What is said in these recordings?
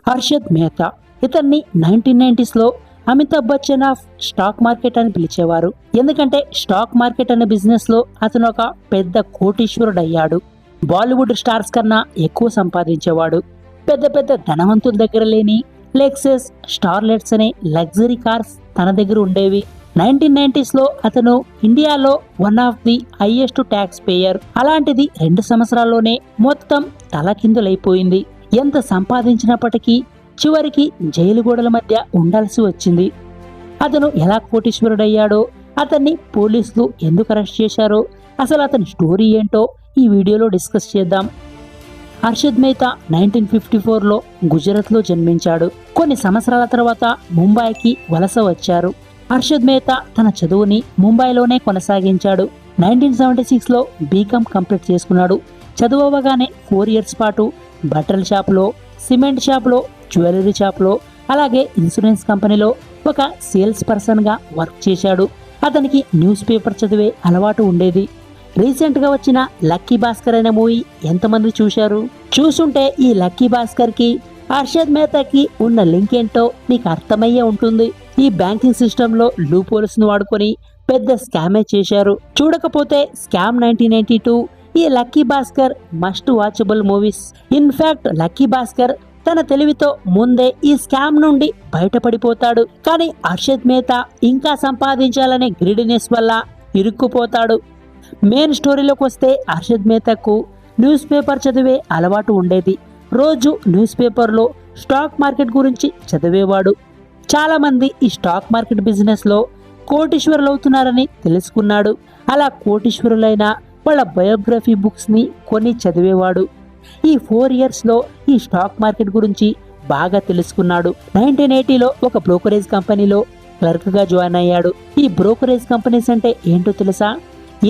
హర్షద్ మెహతా. ఇతన్ని 1990s లో Amitabh Bachchan of stock market అని పిలిచేవారు. ఎందుకంటే స్టాక్ మార్కెట్ అనే బిజినెస్ లో అతను ఒక పెద్ద కోటీశ్వరుడు అయ్యాడు. బాలీవుడ్ స్టార్స్ కన్నా ఎక్కువ సంపాదించేవాడు. పెద్ద పెద్ద ధనవంతుల దగ్గర లేని లెక్సస్, స్టార్లెట్స్ అనే లగ్జరీ కార్స్ తన దగ్గర ఉండేవి. 1990s లో అతను ఇండియాలో one of the highest tax payer. అలాంటిది 2 సంవత్సరాల్లోనే మొత్తం తలకిందులైపోయింది. ఎంత సంపాదించినప్పటికీ చివరికి జైలు గోడల మధ్య ఉండాల్సి వచ్చింది. అతను ఎలా కోటీశ్వరుడయ్యాడో, అతన్ని పోలీసులు ఎందుకు అరెస్ట్ చేశారో, అసలు అతని స్టోరీ ఏంటో ఈ వీడియోలో డిస్కస్ చేద్దాం. హర్షద్ మెహతా 1954లో గుజరాత్లో జన్మించాడు. కొన్ని సంవత్సరాల తర్వాత ముంబైకి వలస వచ్చారు. హర్షద్ మెహతా తన చదువుని ముంబైలోనే కొనసాగించాడు. 1976లో బీకామ్ కంప్లీట్ చేసుకున్నాడు. చదువు అవ్వగానే 4 years పాటు బట్టల షాప్లో, సిమెంట్ షాప్లో, జ్యువెలరీ షాప్లో, అలాగే ఇన్సూరెన్స్ కంపెనీలో ఒక సేల్స్ పర్సన్గా వర్క్ చేశాడు. అతనికి న్యూస్ పేపర్ చదివే అలవాటు ఉండేది. రీసెంట్గా వచ్చిన లక్కీ భాస్కర్ అనే మూవీ ఎంతమంది చూశారు? చూసుంటే ఈ లక్కీ భాస్కర్కి హర్షద్ మెహతాకి ఉన్న లింక్ ఏంటో మీకు అర్థమయ్యే ఉంటుంది. ఈ బ్యాంకింగ్ సిస్టంలో లూప్ హోల్స్ను వాడుకొని పెద్ద స్కామే చేశారు. చూడకపోతే స్కామ్ 1992, ఈ lucky Bhaskar must watchable movies. In fact lucky Bhaskar తన తెలివితో ముందే ఈ స్కామ్ నుండి బయటపడిపోతాడు. కానీ హర్షద్ మెహతా ఇంకా సంపాదించాలనే గ్రీడినెస్ వల్ల ఇరుక్కుపోతాడు. మెయిన్ స్టోరీలోకి వస్తే హర్షద్ మెహతాకు న్యూస్ పేపర్ చదివే అలవాటు ఉండేది. రోజు న్యూస్ పేపర్లో స్టాక్ మార్కెట్ గురించి చదివేవాడు. చాలామంది ఈ స్టాక్ మార్కెట్ బిజినెస్లో కోటీశ్వరులు అవుతున్నారని తెలుసుకున్నాడు. అలా కోటీశ్వరులైన వాళ్ళ బయోగ్రఫీ బుక్స్ని కొని చదివేవాడు. ఈ 4 yearsలో ఈ స్టాక్ మార్కెట్ గురించి బాగా తెలుసుకున్నాడు. 1980లో ఒక బ్రోకరేజ్ కంపెనీలో క్లర్క్గా జాయిన్ అయ్యాడు. ఈ బ్రోకరేజ్ కంపెనీస్ అంటే ఏంటో తెలుసా?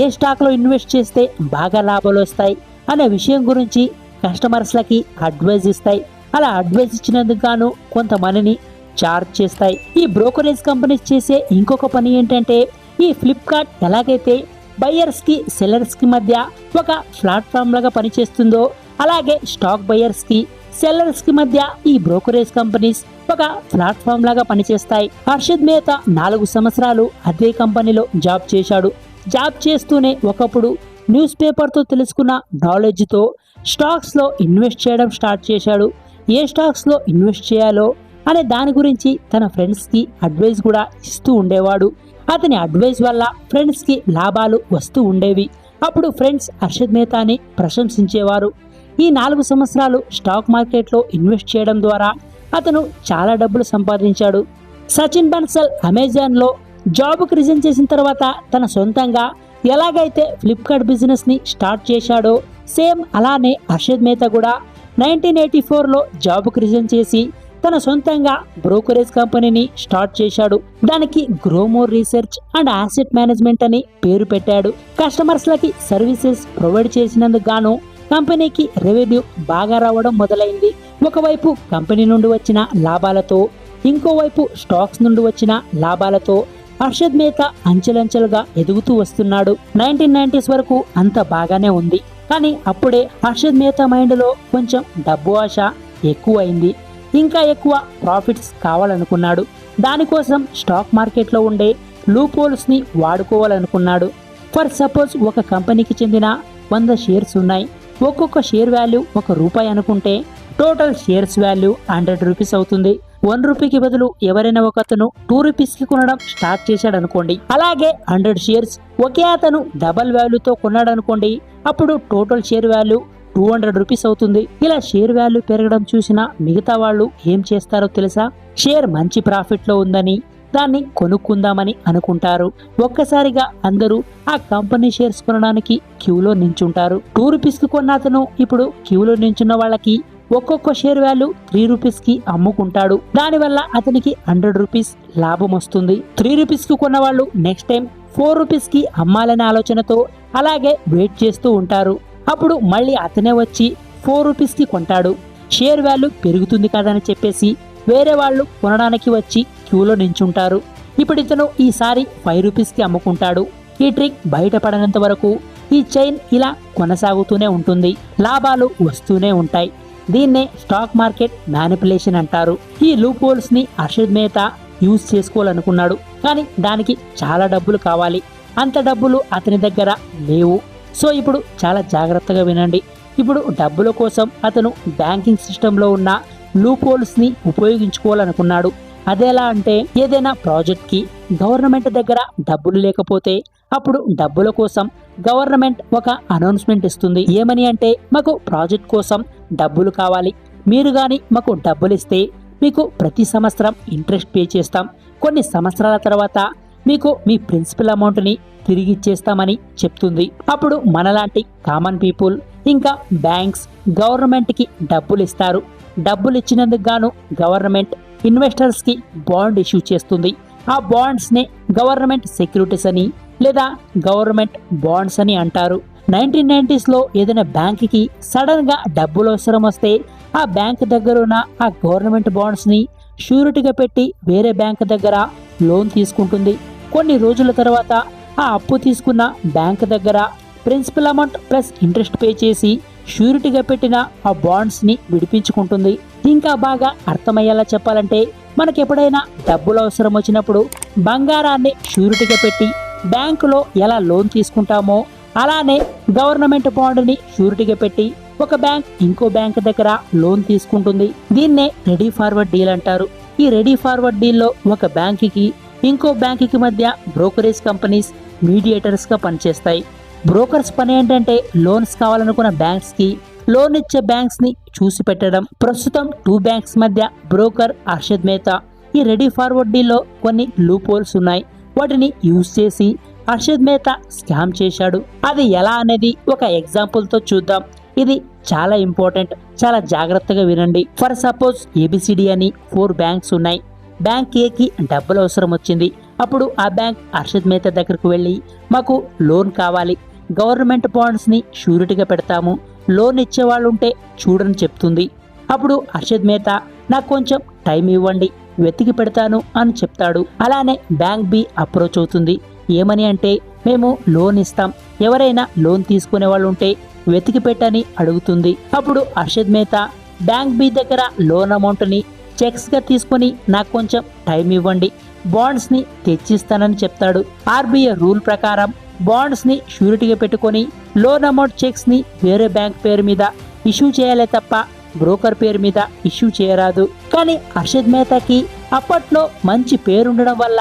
ఏ స్టాక్లో ఇన్వెస్ట్ చేస్తే బాగా లాభాలు వస్తాయి అనే విషయం గురించి కస్టమర్స్లకి అడ్వైజ్ ఇస్తాయి. అలా అడ్వైజ్ ఇచ్చినందుకు గాను కొంత మనీని చార్జ్ చేస్తాయి. ఈ బ్రోకరేజ్ కంపెనీస్ చేసే ఇంకొక పని ఏంటంటే, ఈ ఫ్లిప్కార్ట్ ఎలాగైతే బయ్యర్స్కి సెల్లర్స్కి మధ్య ఒక ప్లాట్ఫామ్ లాగా పనిచేస్తుందో, అలాగే స్టాక్ బయ్యర్స్కి సెల్లర్స్కి మధ్య ఈ బ్రోకరేజ్ కంపెనీస్ ఒక ప్లాట్ఫామ్ లాగా పనిచేస్తాయి. హర్షద్ మెహతా 4 సంవత్సరాలు అదే కంపెనీలో జాబ్ చేశాడు. జాబ్ చేస్తూనే ఒకప్పుడు న్యూస్ పేపర్తో తెలుసుకున్న నాలెడ్జ్తో స్టాక్స్లో ఇన్వెస్ట్ చేయడం స్టార్ట్ చేశాడు. ఏ స్టాక్స్లో ఇన్వెస్ట్ చేయాలో అనే దాని గురించి తన ఫ్రెండ్స్కి అడ్వైస్ కూడా ఇస్తూ ఉండేవాడు. అతని అడ్వైస్ వల్ల ఫ్రెండ్స్కి లాభాలు వస్తూ ఉండేవి. అప్పుడు ఫ్రెండ్స్ హర్షద్ మెహతాని ప్రశంసించేవారు. ఈ 4 సంవత్సరాలు స్టాక్ మార్కెట్లో ఇన్వెస్ట్ చేయడం ద్వారా అతను చాలా డబ్బులు సంపాదించాడు. సచిన్ బన్సల్ అమెజాన్లో జాబ్కి రిజైన్ చేసిన తర్వాత తన సొంతంగా ఎలాగైతే ఫ్లిప్కార్ట్ బిజినెస్ని స్టార్ట్ చేశాడో, సేమ్ అలానే హర్షద్ మెహతా కూడా 1984లో జాబ్కి రిజైన్ చేసి తన సొంతంగా బ్రోకరేజ్ కంపెనీని స్టార్ట్ చేశాడు. దానికి Gromor research and asset management అని పేరు పెట్టాడు. కస్టమర్స్లకి సర్వీసెస్ ప్రొవైడ్ చేసినందుకు గాను కంపెనీకి రెవెన్యూ బాగా రావడం మొదలైంది. ఒకవైపు కంపెనీ నుండి వచ్చిన లాభాలతో, ఇంకోవైపు స్టాక్స్ నుండి వచ్చిన లాభాలతో హర్షద్ మెహతా అంచెలంచెలుగా ఎదుగుతూ వస్తున్నాడు. 1990s వరకు అంత బాగానే ఉంది. కానీ అప్పుడే హర్షద్ మెహతా మైండ్లో కొంచెం డబ్బు ఆశ ఎక్కువైంది. ఇంకా ఎక్కువ ప్రాఫిట్స్ కావాలనుకున్నాడు. దానికోసం స్టాక్ మార్కెట్లో ఉండే లూప్ హోల్స్ని వాడుకోవాలనుకున్నాడు. ఫర్ సపోజ్ ఒక కంపెనీకి చెందిన 100 షేర్స్ ఉన్నాయి. ఒక్కొక్క షేర్ వాల్యూ ₹1 అనుకుంటే టోటల్ షేర్స్ వాల్యూ 100 రూపీస్ అవుతుంది. 1 రూపీకి బదులు ఎవరైనా ఒక అతను 2 రూపీస్కి కొనడం స్టార్ట్ చేశాడు అనుకోండి. అలాగే 100 షేర్స్ ఒకే అతను డబల్ వాల్యూతో కొన్నాడు అనుకోండి. అప్పుడు టోటల్ షేర్ వాల్యూ 200 రూపీస్ అవుతుంది. ఇలా షేర్ వాల్యూ పెరగడం చూసిన మిగతా వాళ్ళు ఏం చేస్తారో తెలుసా? షేర్ మంచి ప్రాఫిట్లో ఉందని దాన్ని కొనుక్కుందామని అనుకుంటారు. ఒక్కసారిగా అందరూ ఆ కంపెనీ షేర్స్ కొనడానికి క్యూలో నించుంటారు. 2 రూపీస్కి కొన్న అతను ఇప్పుడు క్యూలో నించున్న వాళ్ళకి ఒక్కొక్క షేర్ వాల్యూ 3 రూపీస్కి అమ్ముకుంటాడు. దానివల్ల అతనికి 100 రూపీస్ లాభం వస్తుంది. 3 రూపీస్కి కొన్న వాళ్ళు నెక్స్ట్ టైం 4 రూపీస్కి అమ్మాలనే ఆలోచనతో అలాగే వెయిట్ చేస్తూ ఉంటారు. అప్పుడు మళ్ళీ అతనే వచ్చి 4 రూపీస్కి కొంటాడు. షేర్ వాల్యూ పెరుగుతుంది కదని చెప్పేసి వేరే వాళ్ళు కొనడానికి వచ్చి క్యూలో నించుంటారు. ఇప్పుడు ఇతను ఈసారి 5 రూపీస్కి అమ్ముకుంటాడు. ఈ ట్రిక్ బయటపడనంత వరకు ఈ చైన్ ఇలా కొనసాగుతూనే ఉంటుంది. లాభాలు వస్తూనే ఉంటాయి. దీన్నే స్టాక్ మార్కెట్ మ్యానిపులేషన్ అంటారు. ఈ లూప్ హోల్స్ ని హర్షద్ మెహతా యూజ్ చేసుకోవాలనుకున్నాడు, కానీ దానికి చాలా డబ్బులు కావాలి. అంత డబ్బులు అతని దగ్గర లేవు. సో ఇప్పుడు చాలా జాగ్రత్తగా వినండి. ఇప్పుడు డబ్బుల కోసం అతను బ్యాంకింగ్ సిస్టంలో ఉన్న లూప్ హోల్స్ ని ఉపయోగించుకోవాలనుకున్నాడు. అదెలా అంటే, ఏదైనా ప్రాజెక్ట్ కి గవర్నమెంట్ దగ్గర డబ్బులు లేకపోతే అప్పుడు డబ్బుల కోసం గవర్నమెంట్ ఒక అనౌన్స్మెంట్ ఇస్తుంది. ఏమని అంటే, మాకు ప్రాజెక్ట్ కోసం డబ్బులు కావాలి, మీరు గాని మాకు డబ్బులు ఇస్తే మీకు ప్రతి సంవత్సరం ఇంట్రెస్ట్ పే చేస్తాం, కొన్ని సంవత్సరాల తర్వాత మీకు మీ ప్రిన్సిపల్ అమౌంట్ని తిరిగి ఇచ్చేస్తామని చెప్తుంది. అప్పుడు మనలాంటి కామన్ పీపుల్ ఇంకా బ్యాంక్స్ గవర్నమెంట్కి డబ్బులు ఇస్తారు. డబ్బులు ఇచ్చినందుకు గాను గవర్నమెంట్ ఇన్వెస్టర్స్కి బాండ్ ఇష్యూ చేస్తుంది. ఆ బాండ్స్నే గవర్నమెంట్ సెక్యూరిటీస్ అని లేదా గవర్నమెంట్ బాండ్స్ అని అంటారు. 1990s ఏదైనా బ్యాంక్కి సడన్గా డబ్బులు అవసరం వస్తే ఆ బ్యాంక్ దగ్గర ఉన్న ఆ గవర్నమెంట్ బాండ్స్ని షూరిటీగా పెట్టి వేరే బ్యాంక్ దగ్గర లోన్ తీసుకుంటుంది. కొన్ని రోజుల తర్వాత ఆ అప్పు తీసుకున్న బ్యాంక్ దగ్గర principal amount plus interest pay చేసి షూరిటీగా పెట్టిన ఆ బాండ్స్ని విడిపించుకుంటుంది. ఇంకా బాగా అర్థమయ్యేలా చెప్పాలంటే, మనకి ఎప్పుడైనా డబ్బులు అవసరం వచ్చినప్పుడు బంగారాన్ని షూరిటీగా పెట్టి బ్యాంకులో ఎలా లోన్ తీసుకుంటామో అలానే గవర్నమెంట్ బాండ్ని షూరిటీగా పెట్టి ఒక బ్యాంక్ ఇంకో బ్యాంక్ దగ్గర లోన్ తీసుకుంటుంది. దీన్నే రెడీ ఫార్వర్డ్ డీల్ అంటారు. ఈ రెడీ ఫార్వర్డ్ డీల్లో ఒక బ్యాంకుకి ఇంకో బ్యాంకుకి మధ్య బ్రోకరేజ్ కంపెనీస్ మీడియేటర్స్ గా పనిచేస్తాయి. బ్రోకర్స్ పని ఏంటంటే, లోన్స్ కావాలనుకున్న బ్యాంక్స్ కి లోన్ ఇచ్చే బ్యాంక్స్ ని చూసి పెట్టడం. ప్రస్తుతం 2 బ్యాంక్స్ మధ్య బ్రోకర్ హర్షద్ మెహతా. ఈ రెడీ ఫార్వర్డ్ డీల్లో కొన్ని లూప్ హోల్స్ ఉన్నాయి. వాటిని యూజ్ చేసి హర్షద్ మెహతా స్కామ్ చేశాడు. అది ఎలా అనేది ఒక ఎగ్జాంపుల్ తో చూద్దాం. ఇది చాలా ఇంపార్టెంట్, చాలా జాగ్రత్తగా వినండి. ఫర్ సపోజ్ ఏబిసిడి అని 4 బ్యాంక్స్ ఉన్నాయి. బ్యాంక్ ఏకి డబ్బులు అవసరం వచ్చింది. అప్పుడు ఆ బ్యాంక్ హర్షద్ మెహతా దగ్గరకు వెళ్ళి, మాకు లోన్ కావాలి, గవర్నమెంట్ బాండ్స్ని షూరిటీగా పెడతాము, లోన్ ఇచ్చేవాళ్ళు ఉంటే చూడని చెప్తుంది. అప్పుడు హర్షద్ మెహతా, నాకు కొంచెం టైం ఇవ్వండి, వెతికి పెడతాను అని చెప్తాడు. అలానే బ్యాంక్ బి అప్రోచ్ అవుతుంది. ఏమని అంటే, మేము లోన్ ఇస్తాం, ఎవరైనా లోన్ తీసుకునే వాళ్ళు ఉంటే వెతికి పెట్టని అడుగుతుంది. అప్పుడు హర్షద్ మెహతా బ్యాంక్ బి దగ్గర లోన్ అమౌంట్ని చెక్స్గా తీసుకొని నాకు కొంచెం టైం ఇవ్వండి, బాండ్స్ని తెచ్చిస్తానని చెప్తాడు. ఆర్బీఐ రూల్ ప్రకారం బాండ్స్ని షూరిటీగా పెట్టుకొని లోన్ అమౌంట్ చెక్స్ని వేరే బ్యాంక్ పేరు మీద ఇష్యూ చేయాలే తప్ప బ్రోకర్ పేరు మీద ఇష్యూ చేయరాదు. కానీ హర్షద్ మెహతాకి అప్పట్లో మంచి పేరుండడం వల్ల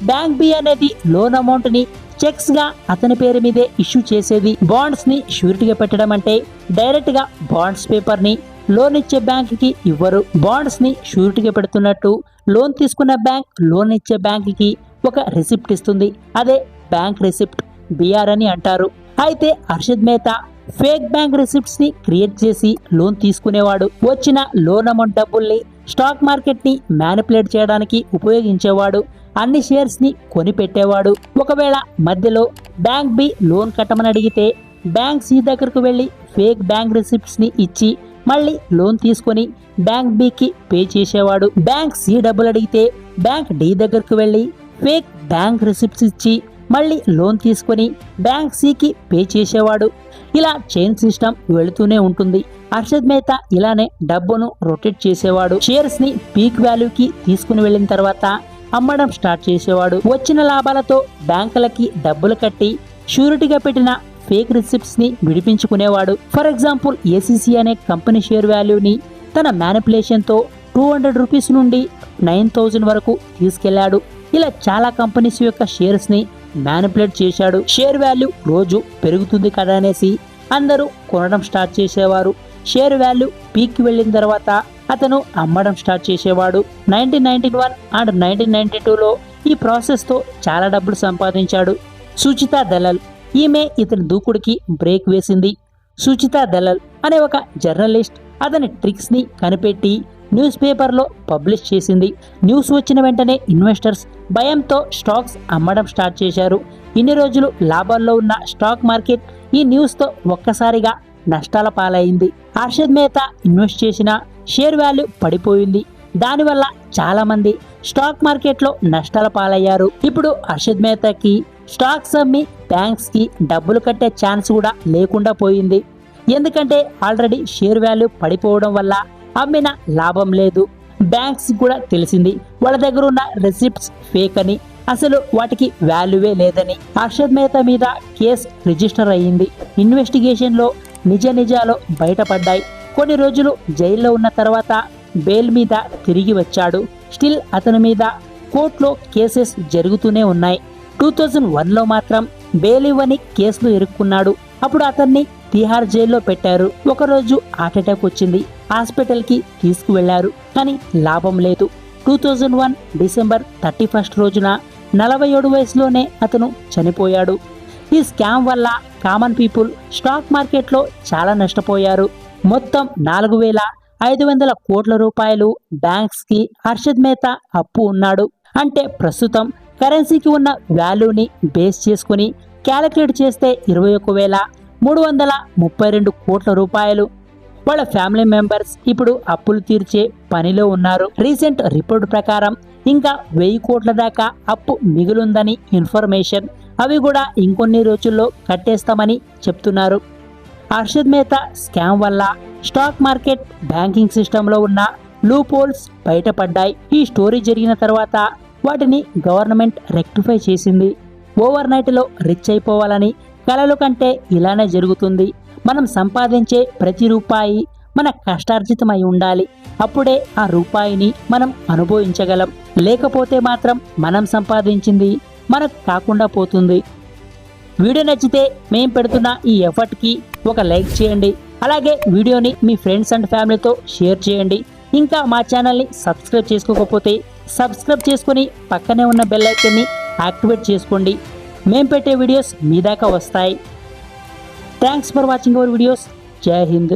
బ్యాంక్ బి అనేది లోన్ అమౌంట్ని చెక్స్ గా అతని పేరు మీదే ఇష్యూ చేసేది. బాండ్స్ ని షూరిటీగా పెట్టడం అంటే డైరెక్ట్ గా బాండ్స్ పేపర్ ని లోన్ ఇచ్చే బ్యాంక్ కి ఇవ్వరు. బాండ్స్ ని షూరిటీగా పెడుతున్నట్టు లోన్ తీసుకున్న బ్యాంక్ లోన్ ఇచ్చే బ్యాంక్ కి ఒక రిసిప్ట్ ఇస్తుంది. అదే బ్యాంక్ రిసిప్ట్, బిఆర్ అని అంటారు. అయితే Harshad Mehta fake bank receipts ని క్రియేట్ చేసి లోన్ తీసుకునేవాడు. వచ్చిన లోన్ అమౌంట్ డబ్బుల్ని స్టాక్ మార్కెట్ ని మ్యానిపులేట్ చేయడానికి ఉపయోగించేవాడు. అన్ని షేర్స్ ని కొని పెట్టేవాడు. ఒకవేళ మధ్యలో బ్యాంక్ బి లోన్ కట్టమని అడిగితే బ్యాంక్ సి దగ్గరకు వెళ్ళి ఫేక్ బ్యాంక్ రిసిప్ట్స్ ని ఇచ్చి మళ్ళీ లోన్ తీసుకొని బ్యాంక్ బికి పే చేసేవాడు. బ్యాంక్ సి డబ్బులు అడిగితే బ్యాంక్ డి దగ్గరకు వెళ్ళి ఫేక్ బ్యాంక్ రిసిప్ట్స్ ఇచ్చి మళ్ళీ లోన్ తీసుకొని బ్యాంక్ సికి పే చేసేవాడు. ఇలా చైన్ సిస్టమ్ వెళుతూనే ఉంటుంది. హర్షద్ మెహతా ఇలానే డబ్బును రొటేట్ చేసేవాడు. షేర్స్ ని పీక్ వాల్యూకి తీసుకుని వెళ్ళిన తర్వాత అమ్మడం స్టార్ట్ చేసేవాడు. వచ్చిన లాభాలతో బ్యాంకులకి డబ్బులు కట్టి షూరిటీగా పెట్టిన ఫేక్ రిసిప్ట్స్ ని విడిపించుకునేవాడు. ఫర్ ఎగ్జాంపుల్ ఏసీసీ అనే కంపెనీ షేర్ వాల్యూని తన మ్యానిపులేషన్ తో 200 రూపీస్ నుండి 9000 వరకు తీసుకెళ్లాడు. ఇలా చాలా కంపెనీస్ యొక్క షేర్స్ ని మ్యానిపులేట్ చేశాడు. షేర్ వాల్యూ రోజు పెరుగుతుంది కదా అనేసి అందరూ కొనడం స్టార్ట్ చేసేవారు. షేర్ వాల్యూ పీక్ వెళ్ళిన తర్వాత అతను అమ్మడం స్టార్ట్ చేసేవాడు. 1991 అండ్ 1992లో ఈ ప్రాసెస్తో చాలా డబ్బులు సంపాదించాడు. సుచితా దలాల్, ఈమె ఇతని దూకుడికి బ్రేక్ వేసింది. సుచితా దలాల్ అనే ఒక జర్నలిస్ట్ అతని ట్రిక్స్ని కనిపెట్టి న్యూస్ పేపర్లో పబ్లిష్ చేసింది. న్యూస్ వచ్చిన వెంటనే ఇన్వెస్టర్స్ భయంతో స్టాక్స్ అమ్మడం స్టార్ట్ చేశారు. ఇన్ని రోజులు లాభాల్లో ఉన్న స్టాక్ మార్కెట్ ఈ న్యూస్తో ఒక్కసారిగా నష్టాల పాలైంది. హర్షద్ మెహతా ఇన్వెస్ట్ చేసిన షేర్ వాల్యూ పడిపోయింది. దానివల్ల చాలా మంది స్టాక్ మార్కెట్లో నష్టాల పాలయ్యారు. ఇప్పుడు హర్షద్ మెహతాకి స్టాక్స్ అమ్మి బ్యాంక్స్ కి డబ్బులు కట్టే ఛాన్స్ కూడా లేకుండా పోయింది. ఎందుకంటే ఆల్రెడీ షేర్ వాల్యూ పడిపోవడం వల్ల అమ్మిన లాభం లేదు. బ్యాంక్స్ కూడా తెలిసింది వాళ్ళ దగ్గర ఉన్న రెసిప్ట్స్ ఫేక్ అని, అసలు వాటికి వాల్యూవే లేదని. హర్షద్ మెహతా మీద కేసు రిజిస్టర్ అయ్యింది. ఇన్వెస్టిగేషన్లో నిజాలు బయటపడ్డాయి. కొన్ని రోజులు జైల్లో ఉన్న తర్వాత బెయిల్ మీద తిరిగి వచ్చాడు. స్టిల్ అతని మీద కోర్టులో కేసెస్ జరుగుతూనే ఉన్నాయి. 2001లో మాత్రం బెయిల్ ఇవ్వని కేసులు ఇరుక్కున్నాడు. అప్పుడు అతన్ని తిహార్ జైల్లో పెట్టారు. ఒకరోజు హార్ట్ అటాక్ వచ్చింది. హాస్పిటల్కి తీసుకువెళ్లారు, కానీ లాభం లేదు. 2001 డిసెంబర్ 31 రోజున 47 వయసులోనే అతను చనిపోయాడు. ఈ స్కామ్ వల్ల కామన్ పీపుల్ స్టాక్ మార్కెట్లో చాలా నష్టపోయారు. మొత్తం 4,500 కోట్ల రూపాయలు బ్యాంక్స్కి హర్షద్ మెహతా అప్పు ఉన్నాడు. అంటే ప్రస్తుతం కరెన్సీకి ఉన్న వాల్యూని బేస్ చేసుకుని క్యాలిక్యులేట్ చేస్తే 21,332 కోట్ల రూపాయలు. వాళ్ళ ఫ్యామిలీ మెంబర్స్ ఇప్పుడు అప్పులు తీర్చే పనిలో ఉన్నారు. రీసెంట్ రిపోర్ట్ ప్రకారం ఇంకా 1000 కోట్ల దాకా అప్పు మిగులుందని ఇన్ఫర్మేషన్. అవి కూడా ఇంకొన్ని రోజుల్లో కట్టేస్తామని చెప్తున్నారు. హర్షద్ మెహతా స్కామ్ వల్ల స్టాక్ మార్కెట్, బ్యాంకింగ్ సిస్టంలో ఉన్న లూప్ హోల్స్ బయటపడ్డాయి. ఈ స్టోరీ జరిగిన తర్వాత వాటిని గవర్నమెంట్ రెక్టిఫై చేసింది. ఓవర్ నైట్లో రిచ్ అయిపోవాలని కలలు కంటే ఇలానే జరుగుతుంది. మనం సంపాదించే ప్రతి రూపాయి మన కష్టార్జితమై ఉండాలి. అప్పుడే ఆ రూపాయిని మనం అనుభవించగలం. లేకపోతే మాత్రం మనం సంపాదించింది మనకు కాకుండా పోతుంది. వీడియో నచ్చితే మేము పెడుతున్న ఈ ఎఫర్ట్కి ఒక లైక్ చేయండి. అలాగే వీడియోని మీ ఫ్రెండ్స్ అండ్ ఫ్యామిలీతో షేర్ చేయండి. ఇంకా మా ఛానల్ని సబ్స్క్రైబ్ చేసుకోకపోతే సబ్స్క్రైబ్ చేసుకొని పక్కనే ఉన్న బెల్ ఐకాన్ని యాక్టివేట్ చేసుకోండి. మేము పెట్టే వీడియోస్ మీ దాకా వస్తాయి. Thanks for watching our videos. జై హింద్.